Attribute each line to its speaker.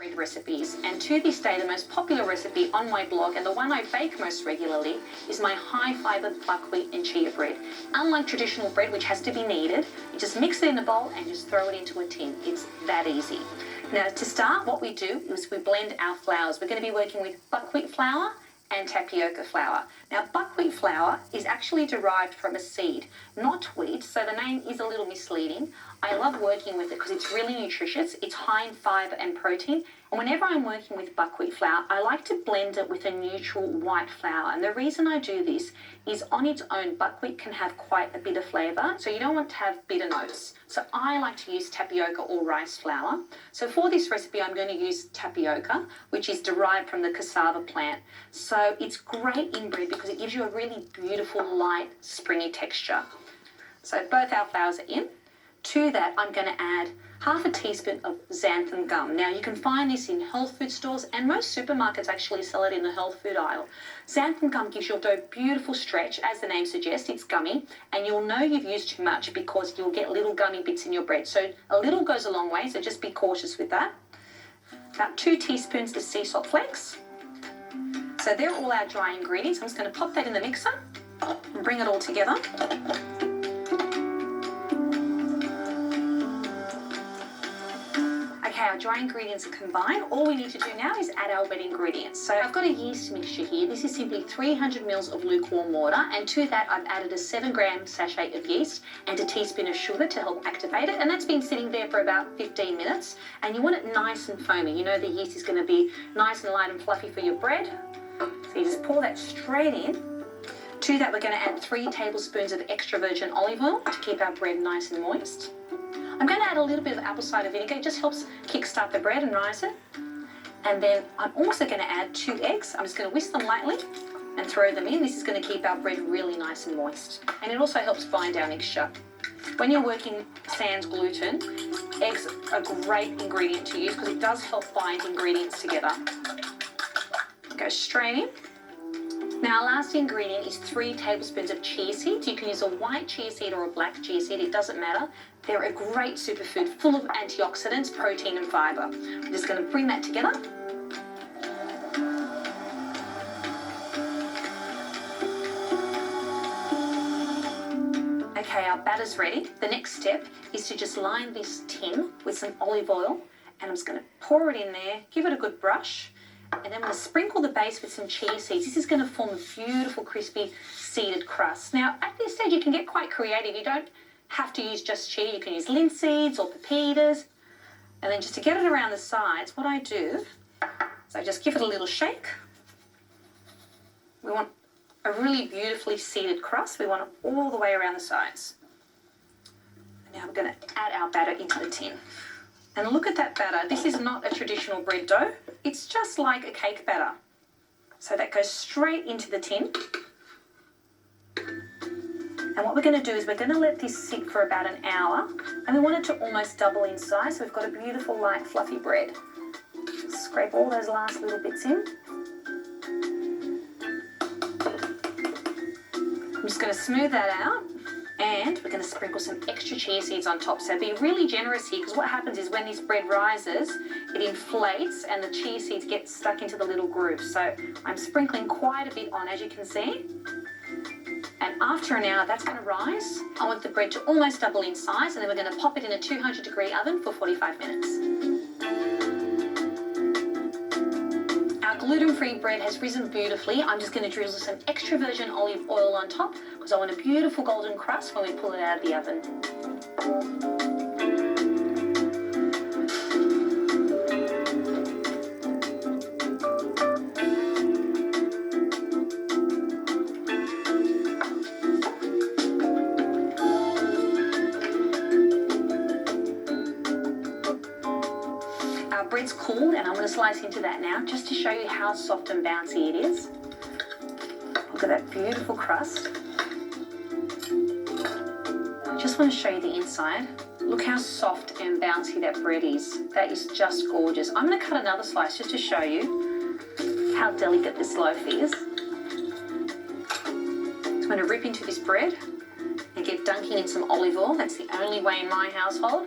Speaker 1: bread recipes, and to this day the most popular recipe on my blog and the one I bake most regularly is my high fibre buckwheat and chia bread. Unlike traditional bread, which has to be kneaded, you just mix it in a bowl and just throw it into a tin. It's that easy. Now to start, what we do is we blend our flours. We're going to be working with buckwheat flour and tapioca flour. Now buckwheat flour is actually derived from a seed, not wheat, so the name is a little misleading. I love working with it because it's really nutritious, it's high in fibre and protein, and whenever I'm working with buckwheat flour, I like to blend it with a neutral white flour. And the reason I do this is on its own, buckwheat can have quite a bit of flavour, so you don't want to have bitter notes. So I like to use tapioca or rice flour. So for this recipe, I'm going to use tapioca, which is derived from the cassava plant. So it's great in bread because it gives you a really beautiful, light, springy texture. So both our flours are in. To that, I'm going to add half a teaspoon of xanthan gum. Now, you can find this in health food stores, and most supermarkets actually sell it in the health food aisle. Xanthan gum gives your dough beautiful stretch, as the name suggests, it's gummy, and you'll know you've used too much because you'll get little gummy bits in your bread. So a little goes a long way, so just be cautious with that. About 2 teaspoons of sea salt flakes. So they're all our dry ingredients. I'm just going to pop that in the mixer and bring it all together. Okay, our dry ingredients are combined. All we need to do now is add our wet ingredients. So I've got a yeast mixture here. This is simply 300 mils of lukewarm water, and to that I've added a 7-gram sachet of yeast and a teaspoon of sugar to help activate it, and that's been sitting there for about 15 minutes. And you want it nice and foamy. You know the yeast is going to be nice and light and fluffy for your bread. So you just pour that straight in. To that we're going to add 3 tablespoons of extra virgin olive oil to keep our bread nice and moist. I'm going to add a little bit of apple cider vinegar. It just helps kickstart the bread and rise it. And then I'm also going to add 2 eggs. I'm just going to whisk them lightly and throw them in. This is going to keep our bread really nice and moist. And it also helps bind our mixture. When you're working sans gluten, eggs are a great ingredient to use because it does help bind ingredients together. Go straight in. Now, our last ingredient is 3 tablespoons of chia seeds. You can use a white chia seed or a black chia seed, it doesn't matter. They're a great superfood full of antioxidants, protein and fibre. We're just going to bring that together. Okay, our batter's ready. The next step is to just line this tin with some olive oil, and I'm just going to pour it in there, give it a good brush. And then I'm going to sprinkle the base with some chia seeds. This is going to form a beautiful, crispy, seeded crust. Now, at this stage, you can get quite creative. You don't have to use just chia. You can use linseeds or pepitas. And then just to get it around the sides, what I do is I just give it a little shake. We want a really beautifully seeded crust. We want it all the way around the sides. Now we're going to add our batter into the tin. And look at that batter. This is not a traditional bread dough. It's just like a cake batter. So that goes straight into the tin. And what we're going to do is we're going to let this sit for about an hour. And we want it to almost double in size. So we've got a beautiful, light, fluffy bread. Just scrape all those last little bits in. I'm just going to smooth that out. And we're going to sprinkle some extra chia seeds on top. So be really generous here, because what happens is when this bread rises, it inflates and the chia seeds get stuck into the little grooves. So I'm sprinkling quite a bit on, as you can see. And after an hour, that's going to rise. I want the bread to almost double in size, and then we're going to pop it in a 200-degree oven for 45 minutes. Our gluten-free bread has risen beautifully. I'm just going to drizzle some extra virgin olive oil on top because I want a beautiful golden crust when we pull it out of the oven. Our bread's cooled, and I'm going to slice into that now just to show you how soft and bouncy it is. Look at that beautiful crust. I just want to show you the inside. Look how soft and bouncy that bread is. That is just gorgeous. I'm going to cut another slice just to show you how delicate this loaf is. So I'm going to rip into this bread and get dunking in some olive oil. That's the only way in my household.